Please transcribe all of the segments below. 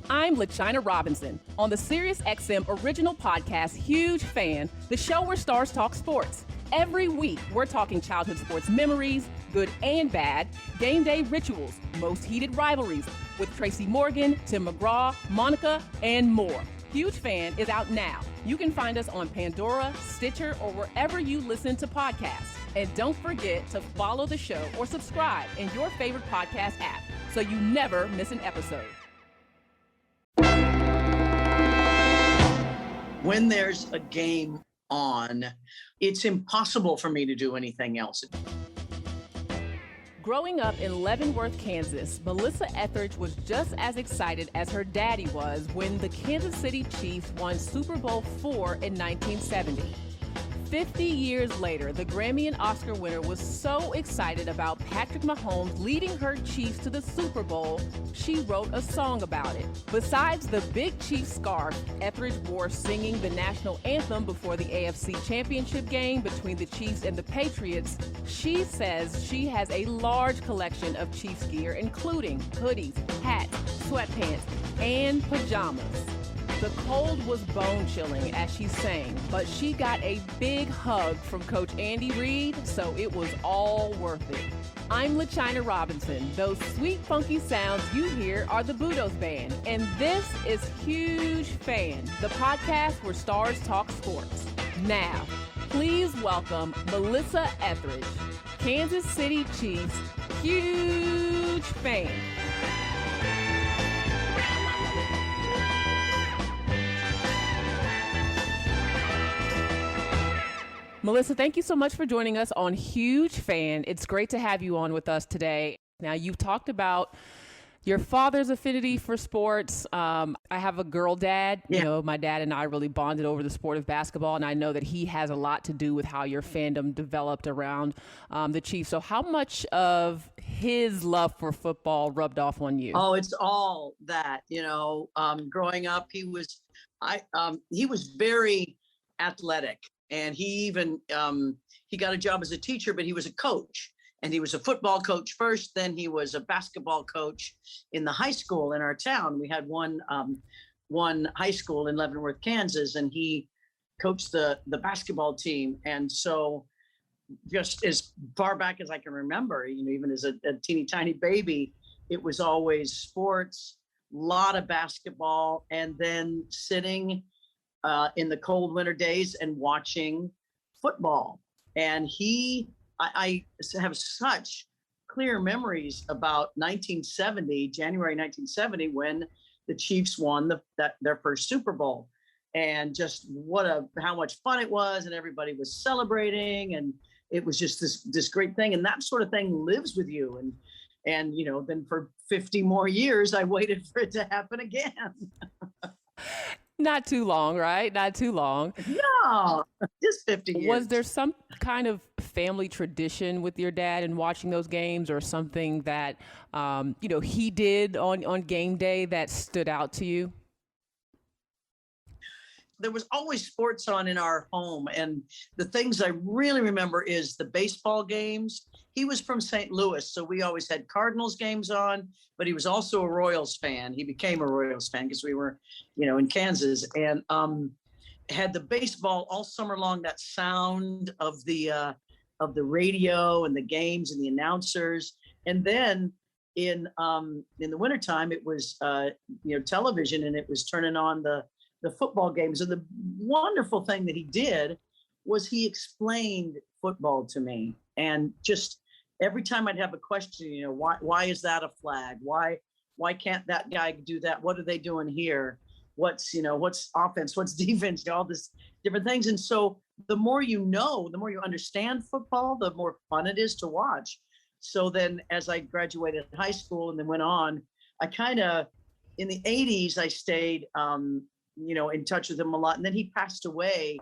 I'm LaChina Robinson on the SiriusXM original podcast, Huge Fan, the show where stars talk sports. Every week, we're talking childhood sports memories, good and bad, game day rituals, most heated rivalries, with Tracy Morgan, Tim McGraw, Monica, and more. Huge Fan is out now. You can find us on Pandora, Stitcher, or wherever you listen to podcasts. And don't forget to follow the show or subscribe in your favorite podcast app so you never miss an episode. When there's a game on, it's impossible for me to do anything else. Growing up in Leavenworth, Kansas, Melissa Etheridge was just as excited as her daddy was when the Kansas City Chiefs won Super Bowl IV in 1970. 50 years later, the Grammy and Oscar winner was so excited about Patrick Mahomes leading her Chiefs to the Super Bowl, she wrote a song about it. Besides the big Chiefs scarf Etheridge wore singing the national anthem before the AFC Championship game between the Chiefs and the Patriots, she says she has a large collection of Chiefs gear, including hoodies, hats, sweatpants, and pajamas. The cold was bone-chilling as she sang, but she got a big hug from Coach Andy Reid, so it was all worth it. I'm LaChina Robinson. Those sweet, funky sounds you hear are the Budos Band, and this is Huge Fan, the podcast where stars talk sports. Now, please welcome Melissa Etheridge, Kansas City Chiefs Huge Fan. Melissa, thank you so much for joining us on Huge Fan. It's great to have you on with us today. Now, you've talked about your father's affinity for sports. I have a girl dad. Yeah. You know, my dad and I really bonded over the sport of basketball, and I know that he has a lot to do with how your fandom developed around the Chiefs. So how much of his love for football rubbed off on you? Oh, it's all that, growing up, he was very athletic. And he even, he got a job as a teacher, but he was a coach. And he was a football coach first, then he was a basketball coach in the high school in our town. We had one high school in Leavenworth, Kansas, and he coached the basketball team. And so just as far back as I can remember, even as a teeny tiny baby, it was always sports, a lot of basketball, and then sitting in the cold winter days and watching football. And I have such clear memories about January 1970, when the Chiefs won their first Super Bowl, and just how much fun it was, and everybody was celebrating, and it was just this great thing, and that sort of thing lives with you. And then for 50 more years, I waited for it to happen again. Not too long, right? Not too long. No, just 50 years. Was there some kind of family tradition with your dad in watching those games, or something that, he did on game day that stood out to you? There was always sports on in our home. And the things I really remember is the baseball games. He was from St. Louis, so we always had Cardinals games on, but he was also a Royals fan. He became a Royals fan because we were, in Kansas, and had the baseball all summer long, that sound of the radio and the games and the announcers. And then in the wintertime, it was, television, and it was turning on the football games. And the wonderful thing that he did was he explained football to me. And just every time I'd have a question, why is that a flag? Why can't that guy do that? What are they doing here? What's offense? What's defense? All this different things. And so the more you know, the more you understand football, the more fun it is to watch. So then as I graduated high school and then went on, I kind of, in the 80s, I stayed, in touch with him a lot. And then he passed away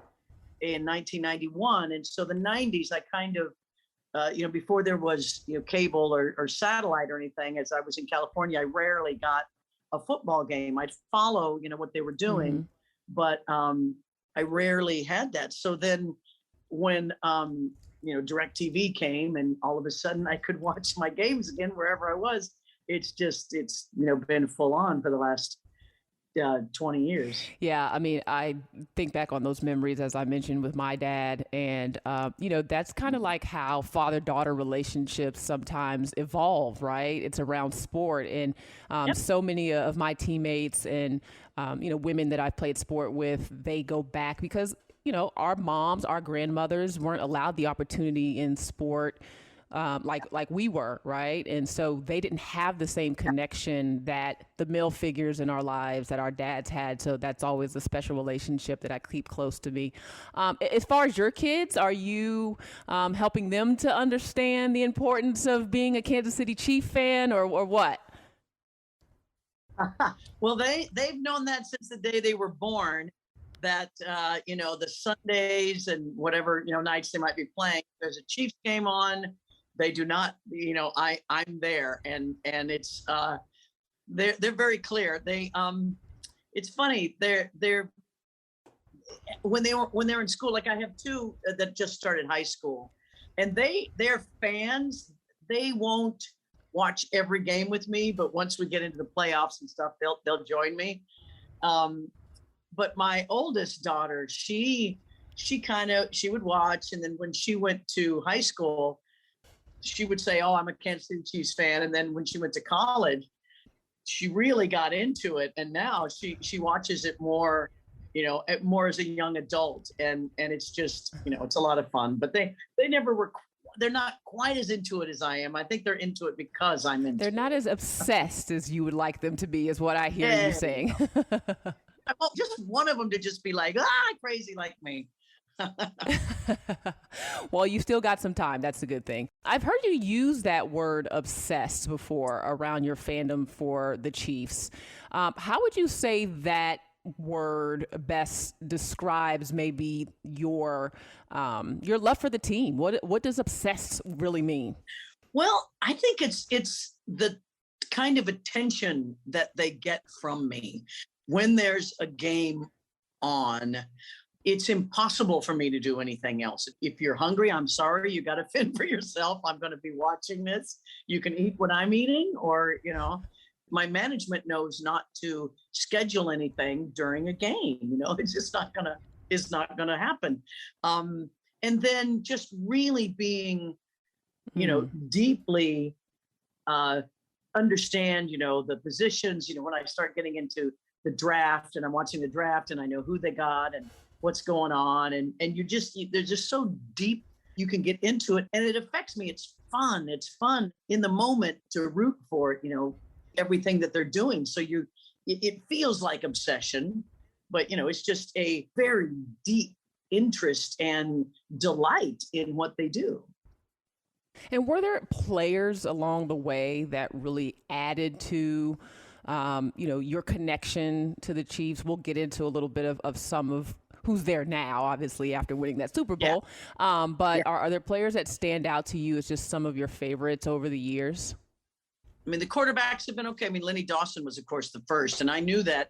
in 1991. And so the 90s, I kind of, before there was, cable or satellite or anything, as I was in California, I rarely got a football game. I'd follow, what they were doing, but I rarely had that. So then when, DirecTV came, and all of a sudden I could watch my games again wherever I was, it's been full on for the last 20 years. Yeah, I mean, I think back on those memories, as I mentioned, with my dad. And, that's kind of like how father-daughter relationships sometimes evolve, right? It's around sport. And Yep. so many of my teammates and, women that I've played sport with, they go back because, our moms, our grandmothers weren't allowed the opportunity in sport like we were, right? And so they didn't have the same connection that the male figures in our lives that our dads had. So that's always a special relationship that I keep close to me. As far as your kids, are you helping them to understand the importance of being a Kansas City Chief fan, or what? Well, they've known that since the day they were born. That the Sundays and whatever nights they might be playing, there's a Chiefs game on. They do not, I'm there, and it's they're very clear. It's funny. They're when they're in school. Like I have two that just started high school, and they're fans. They won't watch every game with me, but once we get into the playoffs and stuff, they'll join me. But my oldest daughter, she would watch, and then when she went to high school, she would say, "Oh, I'm a Kansas City Chiefs fan." And then when she went to college, she really got into it, and now she watches it more, more as a young adult, and it's just it's a lot of fun. But they never were. They're not quite as into it as I am. I think they're into it because I'm into it. They're not as obsessed as you would like them to be, is what I hear you saying. I want just one of them to just be like, crazy like me. Well, you still got some time. That's a good thing. I've heard you use that word obsessed before around your fandom for the Chiefs. How would you say that word best describes maybe your love for the team? What does obsessed really mean? Well, I think it's the kind of attention that they get from me. When there's a game on, it's impossible for me to do anything else. If you're hungry, I'm sorry, you got to fend for yourself. I'm going to be watching this. You can eat what I'm eating, or, my management knows not to schedule anything during a game. It's just not going to happen. And then just really being, deeply understand, the positions, when I start getting into the draft and I'm watching the draft and I know who they got and what's going on. And they're just so deep, you can get into it, and it affects me. It's fun. It's fun in the moment to root for it, everything that they're doing. So it feels like obsession, but it's just a very deep interest and delight in what they do. And were there players along the way that really added to your connection to the Chiefs? We'll get into a little bit of some of who's there now, obviously, after winning that Super Bowl. Yeah. But are there players that stand out to you as just some of your favorites over the years? I mean, the quarterbacks have been okay. I mean, Lenny Dawson was, of course, the first. And I knew that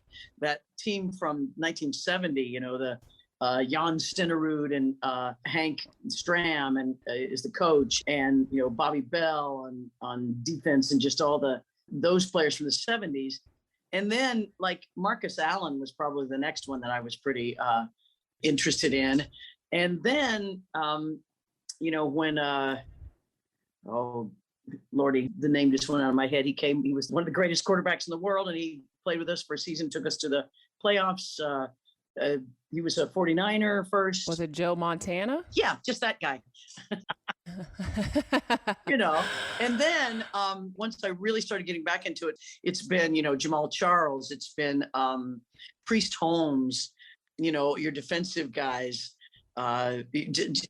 team from 1970, the Jan Stenerud and Hank Stram and is the coach, and Bobby Bell on defense, and just all those players from the 70s. And then like Marcus Allen was probably the next one that I was pretty interested in. And then when oh Lordy, the name just went out of my head. He was one of the greatest quarterbacks in the world, and he played with us for a season, took us to the playoffs. He was a 49er first. Was it Joe Montana? Yeah, just that guy. And then once I really started getting back into it, it's been, Jamal Charles, it's been Priest Holmes, your defensive guys,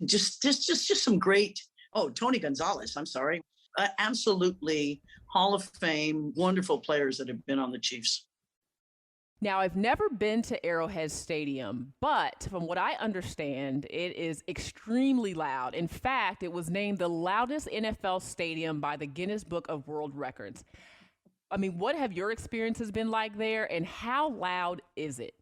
just some great, Tony Gonzalez, I'm sorry. Absolutely Hall of Fame, wonderful players that have been on the Chiefs. Now, I've never been to Arrowhead Stadium, but from what I understand, it is extremely loud. In fact, it was named the loudest NFL stadium by the Guinness Book of World Records. I mean, what have your experiences been like there, and how loud is it?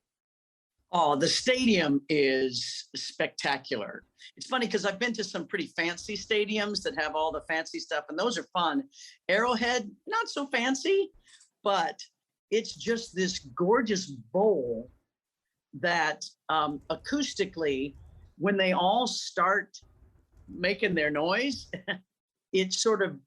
Oh, the stadium is spectacular. It's funny because I've been to some pretty fancy stadiums that have all the fancy stuff, and those are fun. Arrowhead, not so fancy, but it's just this gorgeous bowl that acoustically, when they all start making their noise, it sort of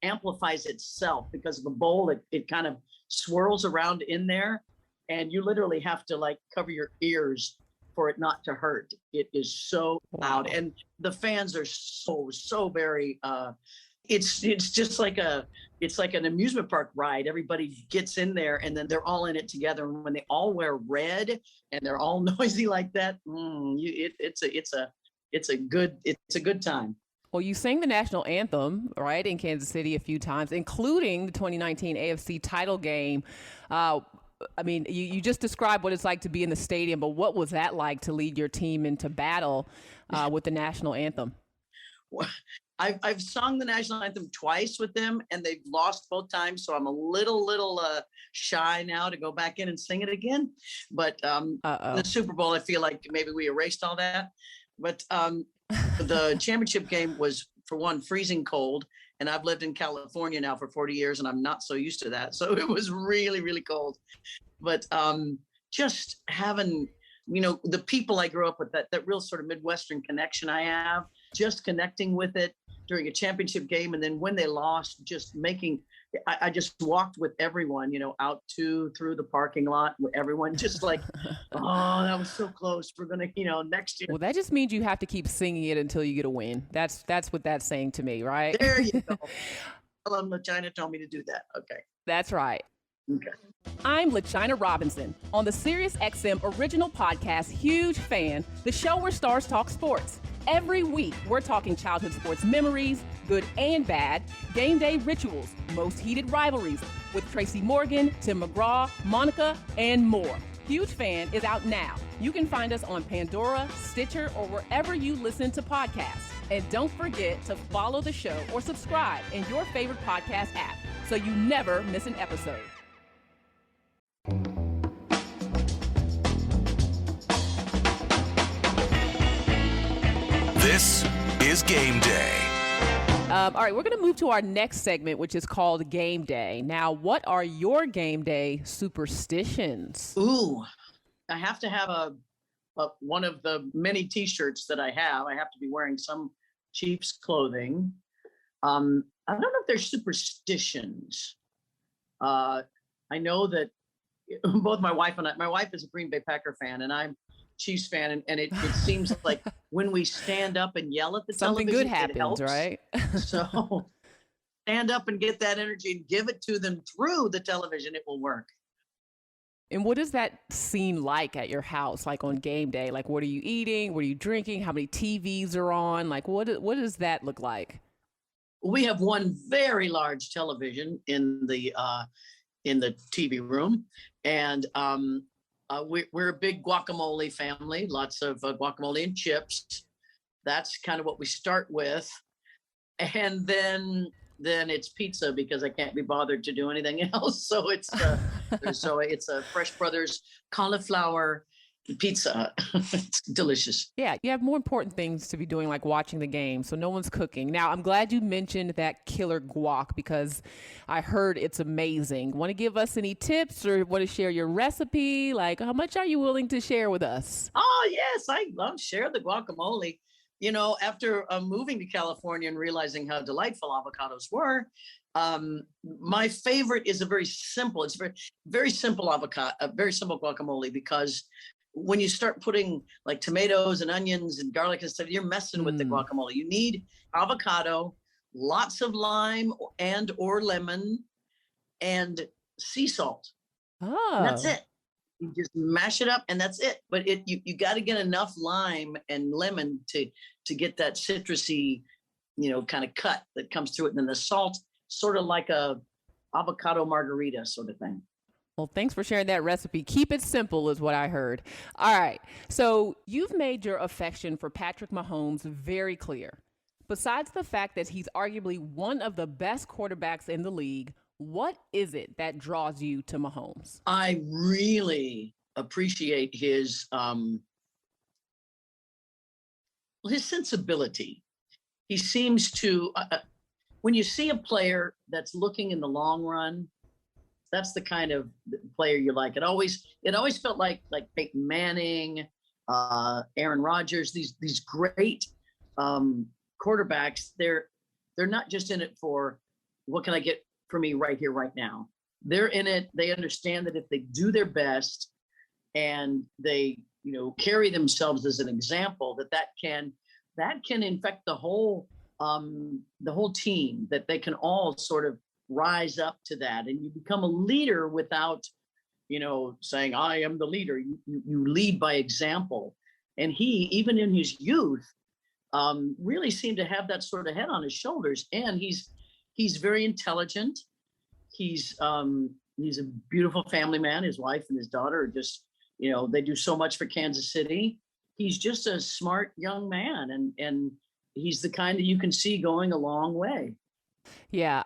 amplifies itself because of the bowl. It kind of swirls around in there, and you literally have to like cover your ears for it not to hurt. It is so loud, and the fans are so very. It's just like an amusement park ride. Everybody gets in there, and then they're all in it together. And when they all wear red and they're all noisy like that, it's a good time. Well, you sang the national anthem, right, in Kansas City a few times, including the 2019 AFC title game. I mean, you just described what it's like to be in the stadium, but what was that like to lead your team into battle with the national anthem? Well, I've sung the national anthem twice with them, and they've lost both times. So I'm a little shy now to go back in and sing it again. But the Super Bowl, I feel like maybe we erased all that. But the championship game was, for one, freezing cold. And I've lived in California now for 40 years, and I'm not so used to that. So it was really, really cold. But just having, the people I grew up with, that real sort of Midwestern connection I have, just connecting with it during a championship game. And then when they lost, I just walked with everyone, out through the parking lot with everyone, just like, oh, that was so close. We're going to, next year. Well, that just means you have to keep singing it until you get a win. That's what that's saying to me, right? There you go. LaChina told me to do that. Okay. That's right. Okay. I'm LaChina Robinson on the SiriusXM original podcast, Huge Fan, the show where stars talk sports. Every week, we're talking childhood sports memories, good and bad, game day rituals, most heated rivalries, with Tracy Morgan, Tim McGraw, Monica, and more. Huge Fan is out now. You can find us on Pandora, Stitcher, or wherever you listen to podcasts. And don't forget to follow the show or subscribe in your favorite podcast app so you never miss an episode. This is Game Day. All right, we're going to move to our next segment, which is called Game Day. Now, what are your game day superstitions? Ooh, I have to have one of the many T-shirts that I have. I have to be wearing some Chiefs clothing. I don't know if they're superstitions. I know that both my wife is a Green Bay Packer fan, and I'm Chiefs fan, and it seems like when we stand up and yell at the something television, good happens, it helps. Right? So stand up and get that energy and give it to them through the television. It will work. And what is that scene like at your house, like on game day? Like, what are you eating? What are you drinking? How many TVs are on? Like, what does that look like? We have one very large television in the TV room, and we're a big guacamole family. Lots of guacamole and chips. That's kind of what we start with, and then it's pizza because I can't be bothered to do anything else. So it's a Fresh Brothers cauliflower pizza. It's delicious. Yeah, you have more important things to be doing, like watching the game, so no one's cooking. Now, I'm glad you mentioned that killer guac because I heard it's amazing. Want to give us any tips or want to share your recipe? Like, how much are you willing to share with us? Oh, yes, I love share the guacamole. After moving to California and realizing how delightful avocados were, my favorite is it's very, very simple avocado, a very simple guacamole, because when you start putting like tomatoes and onions and garlic and stuff, you're messing with the guacamole. You need avocado, lots of lime or lemon, and sea salt. Oh, And that's it. You just mash it up and that's it. But you got to get enough lime and lemon to get that citrusy, kind of cut that comes through it. And then the salt, sort of like a avocado margarita sort of thing. well, thanks for sharing that recipe. Keep it simple is what I heard. All right. So you've made your affection for Patrick Mahomes very clear. Besides the fact that he's arguably one of the best quarterbacks in the league, what is it that draws you to Mahomes? I really appreciate his sensibility. He seems to, when you see a player that's looking in the long run, that's the kind of player you like. It always felt like Peyton Manning, Aaron Rodgers, these great quarterbacks. They're not just in it for what can I get for me right here, right now. They're in it. They understand that if they do their best and they, carry themselves as an example, that can infect the whole team, that they can all sort of rise up to that. And you become a leader without, saying, I am the leader. You lead by example. And he, even in his youth, really seemed to have that sort of head on his shoulders. And he's very intelligent. He's a beautiful family man. His wife and his daughter are just, they do so much for Kansas City. He's just a smart young man, and he's the kind that you can see going a long way. Yeah,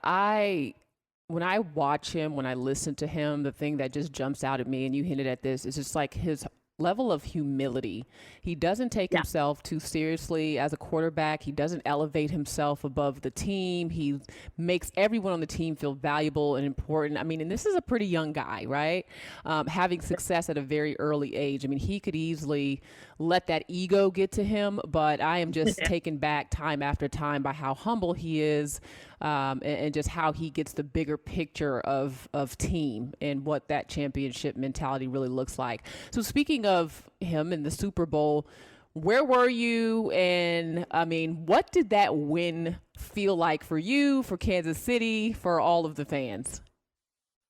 when I watch him, when I listen to him, the thing that just jumps out at me, and you hinted at this, is just like his level of humility. He doesn't take himself too seriously as a quarterback. He doesn't elevate himself above the team. He makes everyone on the team feel valuable and important. I mean, and this is a pretty young guy, right? Having success at a very early age. I mean, he could easily let that ego get to him, but I am just taken back time after time by how humble he is, and just how he gets the bigger picture of team and what that championship mentality really looks like. So speaking of him in the Super Bowl, where were you? And I mean, what did that win feel like for you, for Kansas City, for all of the fans?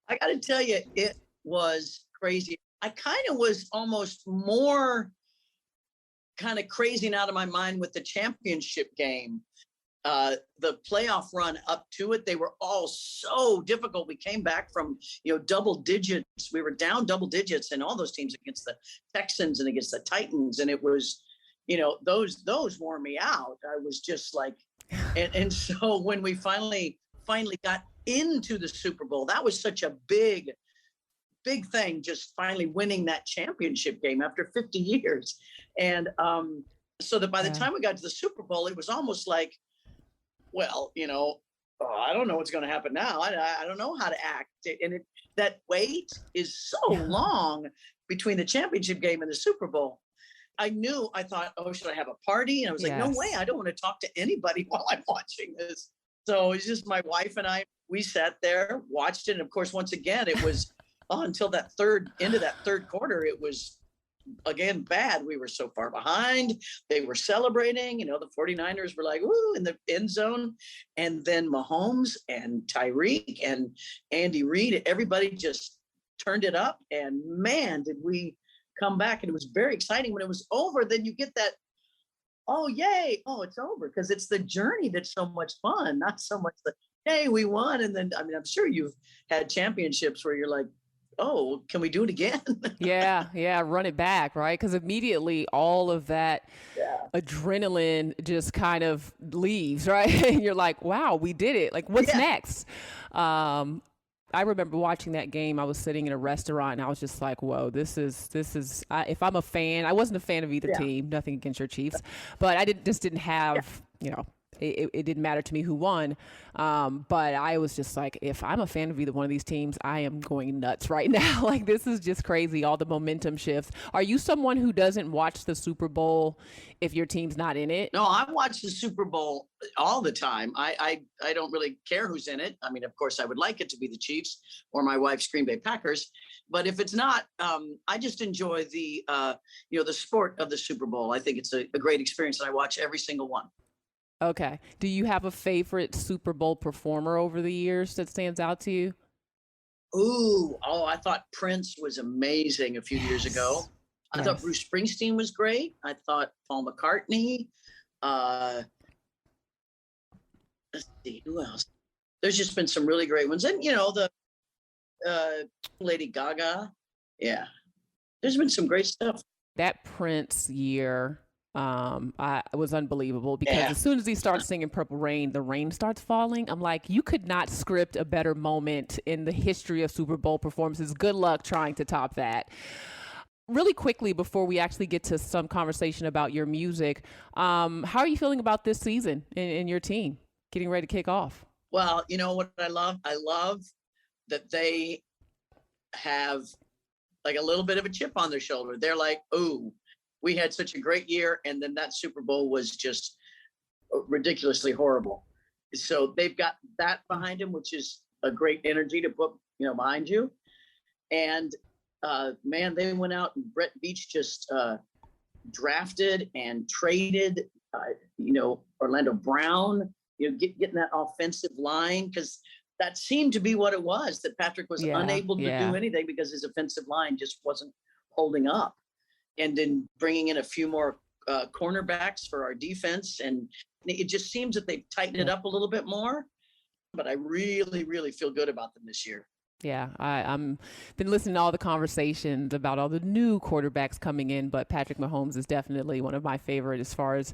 I got to tell you, it was crazy. I kind of was almost more kind of crazing out of my mind with the championship game. The playoff run up to it, they were all so difficult. We came back from, double digits. We were down double digits in all those teams against the Texans and against the Titans. And it was, those wore me out. I was just like, and so when we finally got into the Super Bowl, that was such a big thing, just finally winning that championship game after 50 years. And so that by the time we got to the Super Bowl, it was almost like, well, I don't know what's going to happen now. I don't know how to act. And that wait is so long between the championship game and the Super Bowl. I thought, oh, should I have a party? And I was like, no way. I don't want to talk to anybody while I'm watching this. So it's just my wife and I, we sat there, watched it. And of course, once again, it was until that end of that third quarter, it was again bad. We were so far behind. They were celebrating, the 49ers were like, woo, in the end zone. And then Mahomes and Tyreek and Andy Reid, everybody just turned it up. And man, did we come back. And it was very exciting. When it was over, then you get that, oh, yay. Oh, it's over. Because it's the journey that's so much fun, not so much the, hey, we won. And then, I mean, I'm sure you've had championships where you're like, oh, can we do it again? Yeah, run it back, right? Because immediately all of that adrenaline just kind of leaves, right? And you're like, wow, we did it. Like, what's next? I remember watching that game. I was sitting in a restaurant and I was just like, whoa, this is, if I'm a fan, I wasn't a fan of either team, nothing against your Chiefs, but I didn't have, it didn't matter to me who won. But I was just like, if I'm a fan of either one of these teams, I am going nuts right now. Like, this is just crazy. All the momentum shifts. Are you someone who doesn't watch the Super Bowl if your team's not in it? No, I watch the Super Bowl all the time. I don't really care who's in it. I mean, of course, I would like it to be the Chiefs or my wife's Green Bay Packers. But if it's not, I just enjoy the sport of the Super Bowl. I think it's a great experience, and I watch every single one. Okay. Do you have a favorite Super Bowl performer over the years that stands out to you? I thought Prince was amazing a few years ago. I thought Bruce Springsteen was great. I thought Paul McCartney. Let's see, who else? There's just been some really great ones. And, the Lady Gaga. Yeah. There's been some great stuff. That Prince year, it was unbelievable because as soon as he starts singing Purple Rain, the rain starts falling. I'm like, you could not script a better moment in the history of Super Bowl performances. Good luck trying to top that. Really quickly, before we actually get to some conversation about your music, how are you feeling about this season and your team getting ready to kick off? Well, you know what I love? I love that they have like a little bit of a chip on their shoulder. They're like, oh, we had such a great year. And then that Super Bowl was just ridiculously horrible. So they've got that behind them, which is a great energy to put, behind you. And man, they went out and Brett Beach just drafted and traded, Orlando Brown, getting that offensive line, because that seemed to be what it was, that Patrick was unable to do anything because his offensive line just wasn't holding up. And then bringing in a few more cornerbacks for our defense. And it just seems that they've tightened it up a little bit more. But I really, really feel good about them this year. Yeah, I'm been listening to all the conversations about all the new quarterbacks coming in, but Patrick Mahomes is definitely one of my favorite as far as,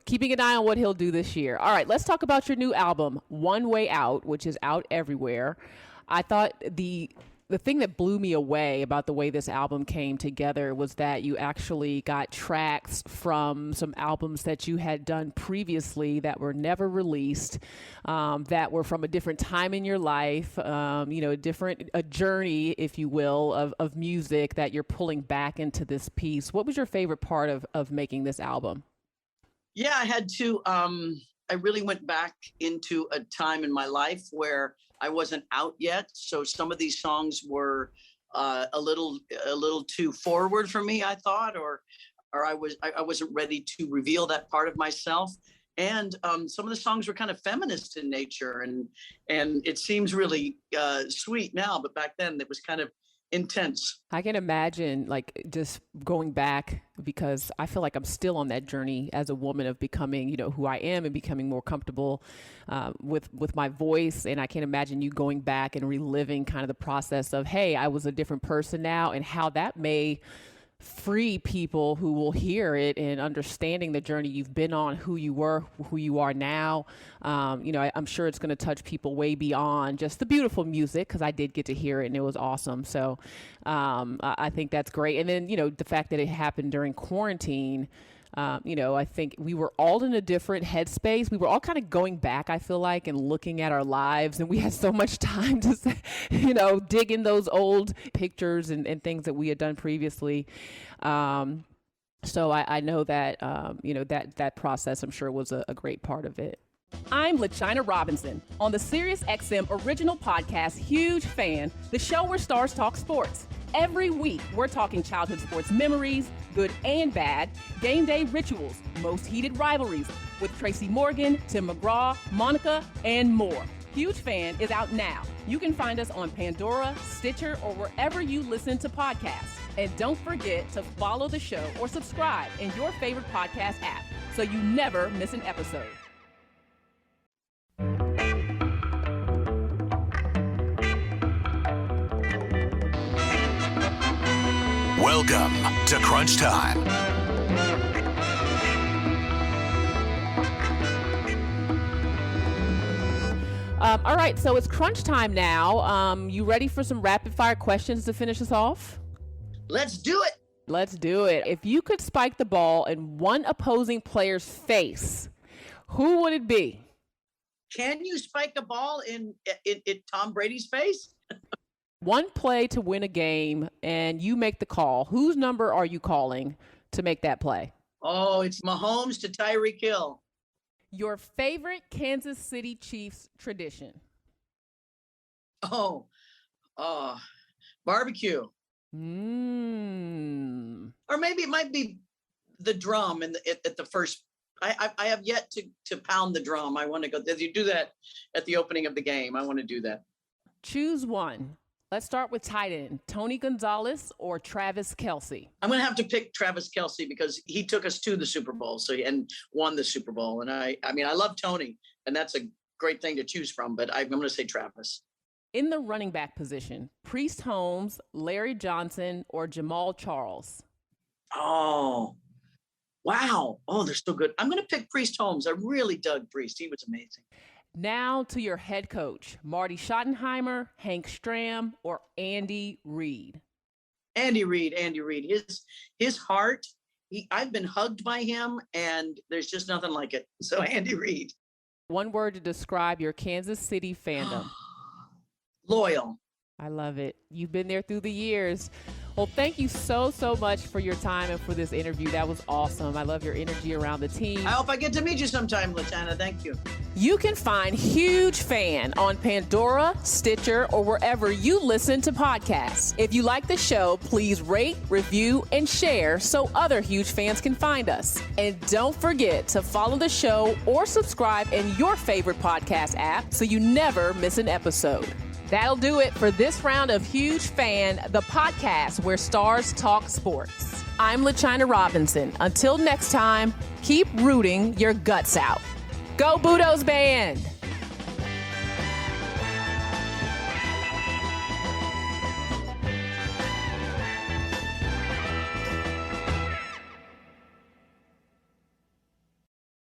keeping an eye on what he'll do this year. All right, let's talk about your new album, One Way Out, which is out everywhere. I thought the thing that blew me away about the way this album came together was that you actually got tracks from some albums that you had done previously that were never released, that were from a different time in your life, a journey, if you will, of music that you're pulling back into this piece. What was your favorite part of making this album? Yeah, I had to, I really went back into a time in my life where I wasn't out yet, so some of these songs were a little too forward for me, I thought, or I wasn't ready to reveal that part of myself. And some of the songs were kind of feminist in nature, and it seems really sweet now, but back then it was kind of intense. I can imagine like just going back, because I feel like I'm still on that journey as a woman of becoming, who I am and becoming more comfortable with my voice. And I can imagine you going back and reliving kind of the process of, hey, I was a different person now, and how that may free people who will hear it and understanding the journey you've been on, who you were, who you are now. I'm sure it's going to touch people way beyond just the beautiful music, because I did get to hear it and it was awesome. So I think that's great. And then, the fact that it happened during quarantine, I think we were all in a different headspace. We were all kind of going back, I feel like, and looking at our lives, and we had so much time to, dig in those old pictures and things that we had done previously. So I know that, that process, I'm sure, was a great part of it. I'm LaChina Robinson on the SiriusXM original podcast, Huge Fan, the show where stars talk sports. Every week, we're talking childhood sports memories, good and bad, game day rituals, most heated rivalries, with Tracy Morgan, Tim McGraw, Monica, and more. Huge Fan is out now. You can find us on Pandora, Stitcher, or wherever you listen to podcasts. And don't forget to follow the show or subscribe in your favorite podcast app so you never miss an episode. Welcome to Crunch Time. All right, so it's crunch time now. You ready for some rapid fire questions to finish us off? Let's do it. Let's do it. If you could spike the ball in one opposing player's face, who would it be? Can you spike a ball in Tom Brady's face? One play to win a game, and you make the call. Whose number are you calling to make that play? Oh, it's Mahomes to Tyreek Hill. Your favorite Kansas City Chiefs tradition? Barbecue. Or maybe it might be the drum at the first. I have yet to pound the drum. I want to go. You do that at the opening of the game. I want to do that. Choose one. Let's start with tight end, Tony Gonzalez or Travis Kelce. I'm going to have to pick Travis Kelce because he took us to the Super Bowl and won the Super Bowl. And I love Tony, and that's a great thing to choose from, but I'm going to say Travis. In the running back position, Priest Holmes, Larry Johnson, or Jamal Charles? Oh, wow. Oh, they're so good. I'm going to pick Priest Holmes. I really dug Priest. He was amazing. Now to your head coach, Marty Schottenheimer, Hank Stram, or Andy Reid? Andy Reid. His heart, I've been hugged by him, and there's just nothing like it. So Andy Reid. One word to describe your Kansas City fandom. Loyal. I love it. You've been there through the years. Well, thank you so much for your time and for this interview. That was awesome. I love your energy around the team. I hope I get to meet you sometime, LaChina. Thank you. You can find Huge Fan on Pandora, Stitcher, or wherever you listen to podcasts. If you like the show, please rate, review, and share so other Huge Fans can find us. And don't forget to follow the show or subscribe in your favorite podcast app so you never miss an episode. That'll do it for this round of Huge Fan, the podcast where stars talk sports. I'm LaChina Robinson. Until next time, keep rooting your guts out. Go Budos Band!